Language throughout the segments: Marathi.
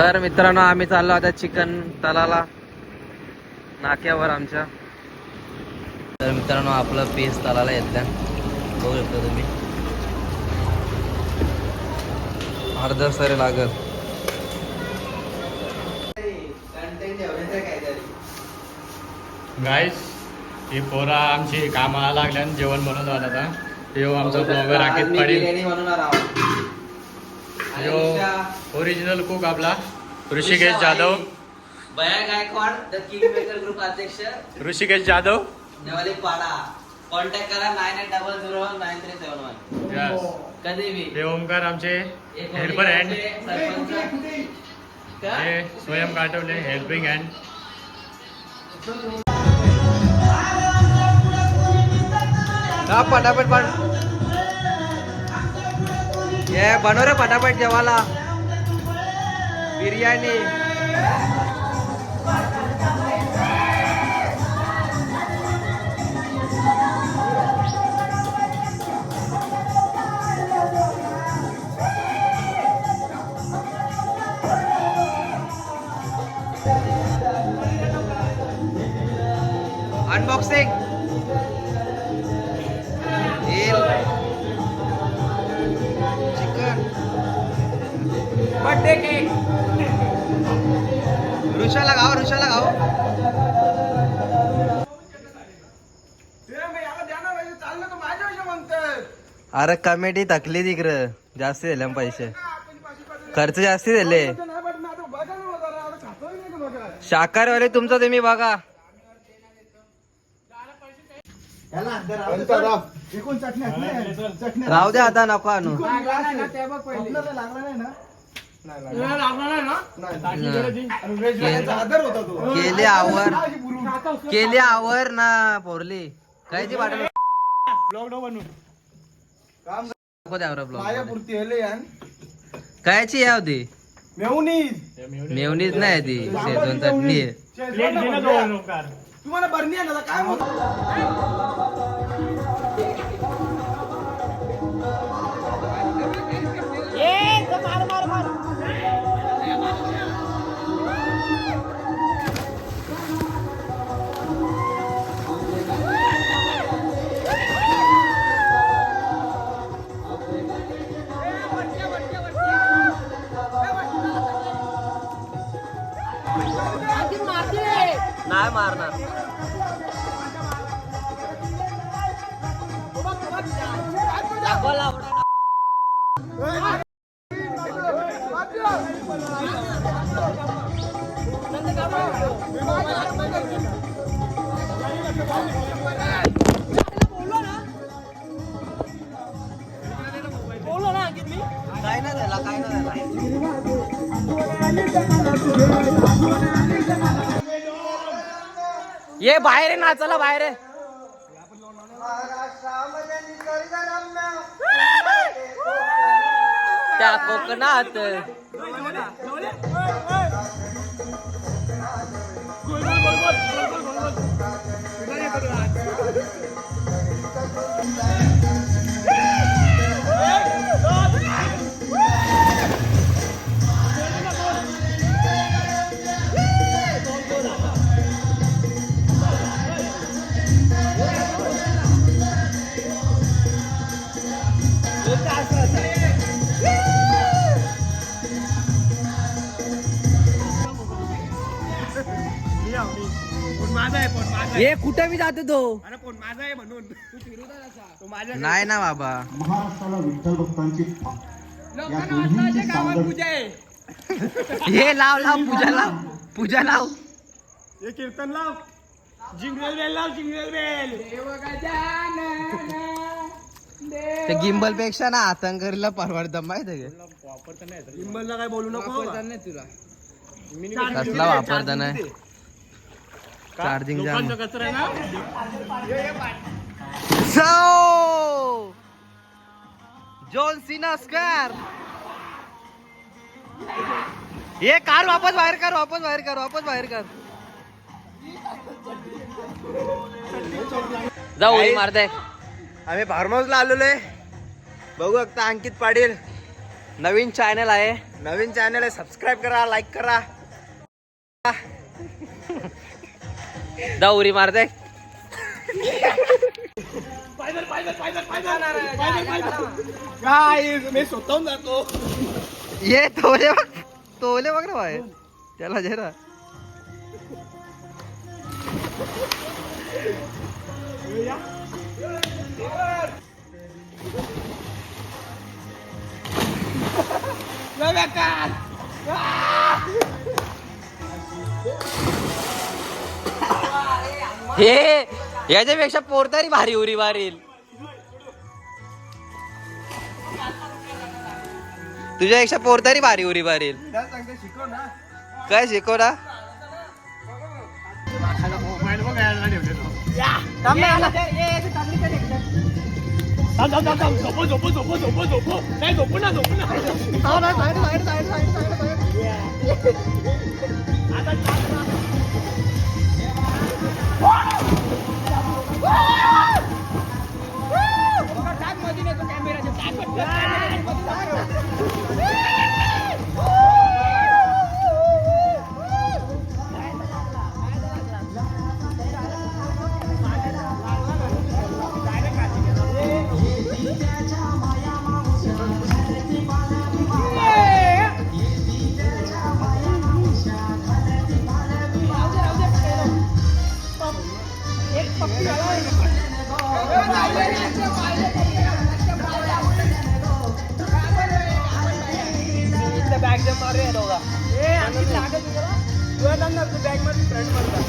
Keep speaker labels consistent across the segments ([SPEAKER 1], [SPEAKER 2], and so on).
[SPEAKER 1] तर मित्रांनो आम्ही चाललो आता चिकन तलाला नाक्यावर आमच्या. तर मित्रांनो आपलं पीस तलाला येतलं बघू शकता तुम्ही. अर्धा सर लागत.
[SPEAKER 2] गाईस ही पोरा आमची कामाला लागल्यान जेवण बनवत आता. यो आमचा ब्लॉगर राकेश पाटील, यो ओरिजिनल कुक आपला ऋषिकेश जाधव,
[SPEAKER 1] बया Gaikwad the king maker group अध्यक्ष
[SPEAKER 2] ऋषिकेश जाधव.
[SPEAKER 1] नेवाली पाडा. कॉन्टॅक्ट करा 9800193711.
[SPEAKER 2] यस,
[SPEAKER 1] कधी बी.
[SPEAKER 2] हे ओमकार आमचे हेल्पर हँड, हे स्वयं काटवले हेल्पिंग हँड.
[SPEAKER 1] पटापट पण ये बनव रे पटापट जेवाला biryani. Unboxing chicken birthday cake. ऋषाला गाव अरे कमेटी थकली तिकडं. जास्त दिले पैसे, खर्च जास्त दिले. शाकाहारीवाले तुमचं तुम्ही बघा. राहू दे आता नको आणू. केली आवर ना पोरली काय ती वाटत कायची या होती. मेवणीच नाही ती शेजवान चटणी आहे.
[SPEAKER 3] तुम्हाला बरणी आहे ना काय
[SPEAKER 1] नाही मारणार. काय ना झाला काय ना झाला. ये बाहेर आहे ना, चला बाहेर आहे. त्या कोकणात हे कुठे बी जातो तो.
[SPEAKER 3] अरे पण माझा आहे म्हणून तू फिरूचा तो माझ्या
[SPEAKER 1] नाही ना बाबा.
[SPEAKER 4] महाराष्ट्राला विठ्ठल भक्तांची
[SPEAKER 3] लोकांना वाटलं गावात पूजा आहे.
[SPEAKER 1] हे लाव पूजा लाव.
[SPEAKER 3] हे कीर्तन लाव. जिंगल बेल लाव. Jingle bell.
[SPEAKER 1] ते गिंबल पेक्षा ना आतंकरीला परवडतं माहिती आहे.
[SPEAKER 3] गिंबलला काय बोलू नको तुला.
[SPEAKER 1] कसला वापरता नाही. चार्जिंग जाम.
[SPEAKER 3] कचरा आहे ना.
[SPEAKER 1] John Cena square. ये कार वापस बाहेर कर. जाऊ उडी मारताय. आम्ही फार्म हाऊसला आलेलो आहे. बघू शकता अंकित पाटील नवीन चॅनल आहे.
[SPEAKER 3] नवीन चॅनल आहे, सबस्क्राईब करा, लाईक करा.
[SPEAKER 1] दौरी मारते.
[SPEAKER 3] काय मी स्वतःहून जातो.
[SPEAKER 1] ये तोले बघ ना बाय त्याला जरा. हे याच्यापेक्षा पोरतारी भारी उरी मारील. तुझ्यापेक्षा पोरतारी भारी उरी मारील.
[SPEAKER 3] शिकव ना.
[SPEAKER 1] काय शिकव ना.
[SPEAKER 2] मोबाईल बघ यायला ठेवले तो.
[SPEAKER 3] झोपू ना. बॅग जम मारू या दोघा. बॅग मध्ये फ्रंट मध्ये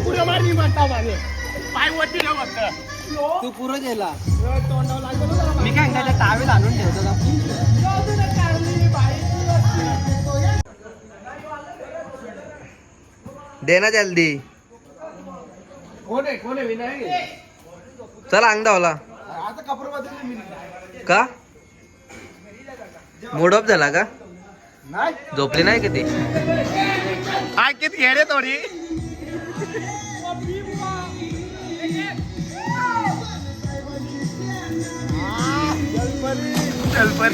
[SPEAKER 3] पुढे मारली म्हणता माने पाय वरती न बघता.
[SPEAKER 1] तू पुरं गेला.
[SPEAKER 3] मी काय त्याच्या टावेल आणून ठेवतो ना.
[SPEAKER 1] दे ना जल्दी.
[SPEAKER 3] कोण आहे विनायक.
[SPEAKER 1] चला अंग धावला.
[SPEAKER 3] आता कपडे बदलले मी.
[SPEAKER 1] का मूड ऑफ झाला का.
[SPEAKER 3] नाही
[SPEAKER 1] झोपली नाही किती.
[SPEAKER 3] किती घे रे थोडी. चल पण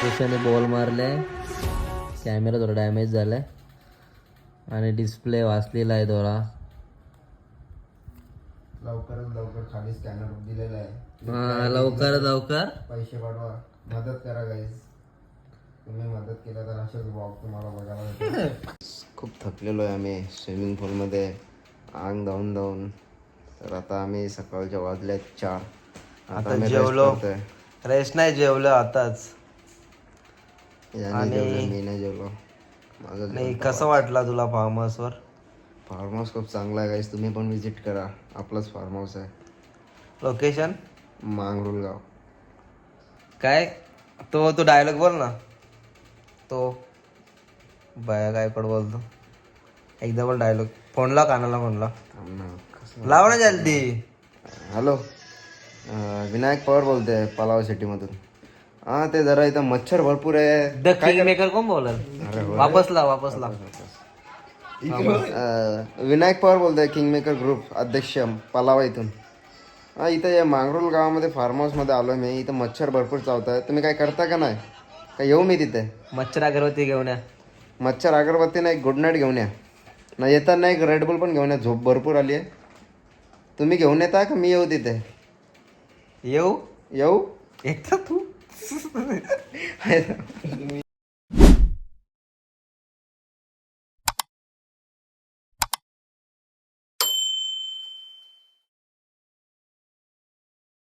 [SPEAKER 1] त्याने बॉल मारले, कॅमेरा थोडा डॅमेज झालाय आणि डिस्प्ले वाचलेला आहे थोडा.
[SPEAKER 5] लवकरात लवकर खाली स्कॅनर दिलेला आहे.
[SPEAKER 1] हा, लवकर
[SPEAKER 5] पैसे पाठवा, मदत करा गाईज. तुम्ही मदत केलं तर असेच ब्लॉग तुम्हाला बघायला भेटेल. खूप थकलेलो आहे आम्ही स्विमिंग पूलमध्ये आंग धावून. तर आता आम्ही सकाळच्या वाजल्यात 4.
[SPEAKER 1] आता जेवलो, रेस्ट नाही जेवलो आताच.
[SPEAKER 5] याने जेवलो, मी नाही जेवलो. माझं
[SPEAKER 1] नाही, कसं वाटला तुला फार्म हाऊसवर?
[SPEAKER 5] फार्म हाऊस खूप चांगला आहे गाईज, तुम्ही पण विजिट करा. आपलंच फार्म हाऊस आहे,
[SPEAKER 1] लोकेशन
[SPEAKER 5] मांगरुल गाव.
[SPEAKER 1] काय तो डायलॉग बोल ना. तो बाया काय पड बोलतो एकदा बोल डायलॉग. फोन लाव कानाला, फोन लाव, लाव ना जल्दी.
[SPEAKER 5] हॅलो, विनायक पवार बोलते पलाव सिटीमधून. हा, ते जरा इथं मच्छर भरपूर आहे.
[SPEAKER 1] द किंग मेकर कोण बोलल? वापस लाव.
[SPEAKER 5] विनायक पवार बोलतोय, किंगमेकर ग्रुप अध्यक्ष, पलावा इथून. हा, इथं या मांगरोल गावामध्ये फार्म हाऊसमध्ये आलो मी. इथं मच्छर भरपूर चावत आहे. तुम्ही काय करता का नाही? काय येऊ मी तिथे?
[SPEAKER 1] मच्छर अगरबत्ती घेऊन या.
[SPEAKER 5] मच्छर अगरबत्ती नाही, गुड नाईट घेऊन या. ना येताना एक रेडबुल पण घेऊन या, झोप भरपूर आली आहे. तुम्ही घेऊन येता का मी येऊ तिथे?
[SPEAKER 1] येऊ
[SPEAKER 5] येऊ
[SPEAKER 1] एकदा तू